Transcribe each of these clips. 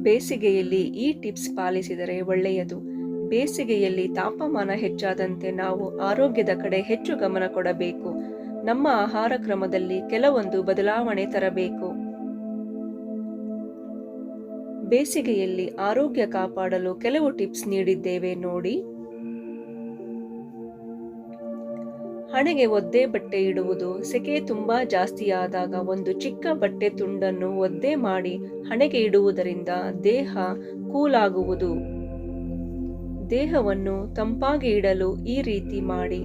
ಬೇಸಿಗೆಯಲ್ಲಿ ಈ ಟಿಪ್ಸ್ ಪಾಲಿಸಿದರೆ ಒಳ್ಳೆಯದು. ಬೇಸಿಗೆಯಲ್ಲಿ ತಾಪಮಾನ ಹೆಚ್ಚಾದಂತೆ ನಾವು ಆರೋಗ್ಯದ ಕಡೆ ಹೆಚ್ಚು ಗಮನ ಕೊಡಬೇಕು. ನಮ್ಮ ಆಹಾರ ಕ್ರಮದಲ್ಲಿ ಕೆಲವೊಂದು ಬದಲಾವಣೆ ತರಬೇಕು. ಬೇಸಿಗೆಯಲ್ಲಿ ಆರೋಗ್ಯ ಕಾಪಾಡಲು ಕೆಲವು ಟಿಪ್ಸ್ ನೀಡಿದ್ದೇವೆ ನೋಡಿ. ಹಣೆಗೆ ಒದ್ದೆ ಬಟ್ಟೆ ಇಡುವುದು. ಸೆಕೆ ತುಂಬಾ ಜಾಸ್ತಿಯಾದಾಗ ಒಂದು ಚಿಕ್ಕ ಬಟ್ಟೆ ತುಂಡನ್ನು ಒದ್ದೆ ಮಾಡಿ ಹಣೆಗೆ ಇಡುವುದರಿಂದ ದೇಹ ಕೂಲಾಗುವುದು. ದೇಹವನ್ನು ತಂಪಾಗಿ ಇಡಲು ಈ ರೀತಿ ಮಾಡಿ.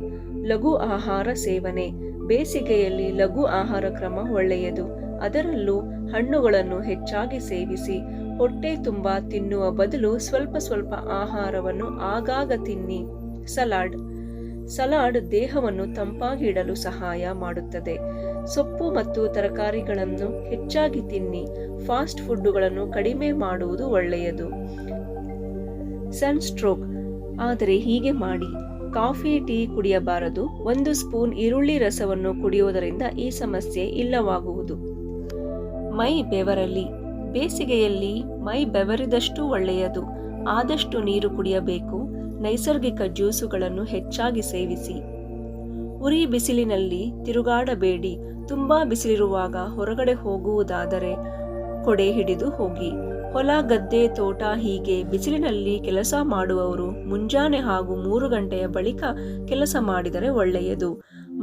ಲಘು ಆಹಾರ ಸೇವನೆ. ಬೇಸಿಗೆಯಲ್ಲಿ ಲಘು ಆಹಾರ ಕ್ರಮ ಒಳ್ಳೆಯದು. ಅದರಲ್ಲೂ ಹಣ್ಣುಗಳನ್ನು ಹೆಚ್ಚಾಗಿ ಸೇವಿಸಿ. ಹೊಟ್ಟೆ ತುಂಬಾ ತಿನ್ನುವ ಬದಲು ಸ್ವಲ್ಪ ಸ್ವಲ್ಪ ಆಹಾರವನ್ನು ಆಗಾಗ ತಿನ್ನಿ. ಸಲಾಡ್ ದೇಹವನ್ನು ತಂಪಾಗಿ ಇಡಲು ಸಹಾಯ ಮಾಡುತ್ತದೆ. ಸೊಪ್ಪು ಮತ್ತು ತರಕಾರಿಗಳನ್ನು ಹೆಚ್ಚಾಗಿ ತಿನ್ನಿ. ಫಾಸ್ಟ್ ಫುಡ್ಗಳನ್ನು ಕಡಿಮೆ ಮಾಡುವುದು ಒಳ್ಳೆಯದು. ಸನ್ಸ್ಟ್ರೋಕ್ ಆದರೆ ಹೀಗೆ ಮಾಡಿ. Coffee tea ಕುಡಿಯಬಾರದು. 1 ಸ್ಪೂನ್ ಈರುಳ್ಳಿ ರಸವನ್ನು ಕುಡಿಯುವುದರಿಂದ ಈ ಸಮಸ್ಯೆ ಇಲ್ಲವಾಗುವುದು. ಮೈ ಬೆವರಲಿ. ಬೇಸಿಗೆಯಲ್ಲಿ ಮೈ ಬೆವರಿದಷ್ಟು ಒಳ್ಳೆಯದು. ಆದಷ್ಟು ನೀರು ಕುಡಿಯಬೇಕು. ನೈಸರ್ಗಿಕ ಜ್ಯೂಸುಗಳನ್ನು ಹೆಚ್ಚಾಗಿ ಸೇವಿಸಿ. ಉರಿ ಬಿಸಿಲಿನಲ್ಲಿ ತಿರುಗಾಡಬೇಡಿ. ತುಂಬಾ ಬಿಸಿಲಿರುವಾಗ ಹೊರಗಡೆ ಹೋಗುವುದಾದರೆ ಕೊಡೆ ಹಿಡಿದು ಹೋಗಿ. ಹೊಲ ಗದ್ದೆ ತೋಟ ಹೀಗೆ ಬಿಸಿಲಿನಲ್ಲಿ ಕೆಲಸ ಮಾಡುವವರು ಮುಂಜಾನೆ ಹಾಗೂ 3 ಗಂಟೆಯ ಬಳಿಕ ಕೆಲಸ ಮಾಡಿದರೆ ಒಳ್ಳೆಯದು.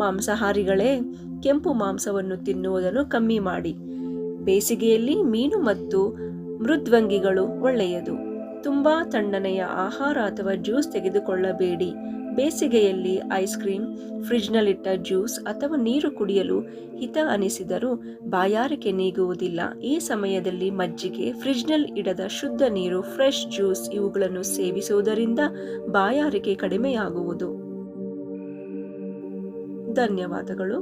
ಮಾಂಸಾಹಾರಿಗಳೇ, ಕೆಂಪು ಮಾಂಸವನ್ನು ತಿನ್ನುವುದನ್ನು ಕಮ್ಮಿ ಮಾಡಿ. ಬೇಸಿಗೆಯಲ್ಲಿ ಮೀನು ಮತ್ತು ಮೃದ್ವಂಗಿಗಳು ಒಳ್ಳೆಯದು. ತುಂಬಾ ತಣ್ಣನೆಯ ಆಹಾರ ಅಥವಾ ಜ್ಯೂಸ್ ತೆಗೆದುಕೊಳ್ಳಬೇಡಿ. ಬೇಸಿಗೆಯಲ್ಲಿ ಐಸ್ ಕ್ರೀಮ್, ಫ್ರಿಡ್ಜ್ನಲ್ಲಿಟ್ಟ ಜ್ಯೂಸ್ ಅಥವಾ ನೀರು ಕುಡಿಯಲು ಹಿತ ಅನಿಸಿದರೂ ಬಾಯಾರಿಕೆ ನೀಗುವುದಿಲ್ಲ. ಈ ಸಮಯದಲ್ಲಿ ಮಜ್ಜಿಗೆ, ಫ್ರಿಡ್ಜ್ನಲ್ಲಿ ಇಡದ ಶುದ್ಧ ನೀರು, ಫ್ರೆಶ್ ಜ್ಯೂಸ್ ಇವುಗಳನ್ನು ಸೇವಿಸುವುದರಿಂದ ಬಾಯಾರಿಕೆ ಕಡಿಮೆಯಾಗುವುದು. ಧನ್ಯವಾದಗಳು.